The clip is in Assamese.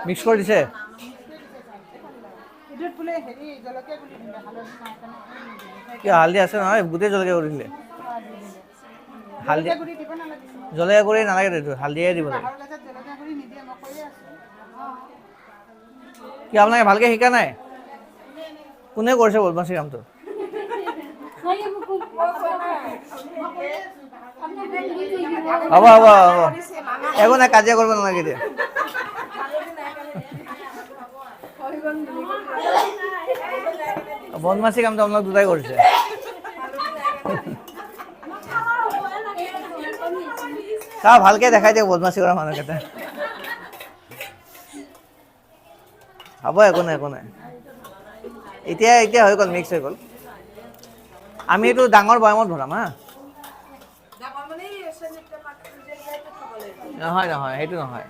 মিক্স কৰি দিছে কি হালধি আছে নহয় গোটেই জলকীয়া কৰি দিলে হালধি জলকীয়া গুড়ি নালাগে এইটো হালধিয়ে দিব লাগে কি আপোনালোকে ভালকৈ শিকা নাই কোনে কৰিছে বদমাচি কামটো হ'ব হ'ব হ'ব একো নাই কাজিয়া কৰিব নালাগে এতিয়া বদমাচি কামটো আপোনালোক দুটাই কৰিছে চাওঁ ভালকৈ দেখাই দিয়ক বদমাচি কৰা মানুহকেইটা হ'ব একো নাই একো নাই এতিয়া এতিয়া হৈ গ'ল মিক্স হৈ গ'ল আমি এইটো ডাঙৰ বৈয়ামত ভৰাম হা নহয় নহয় সেইটো নহয়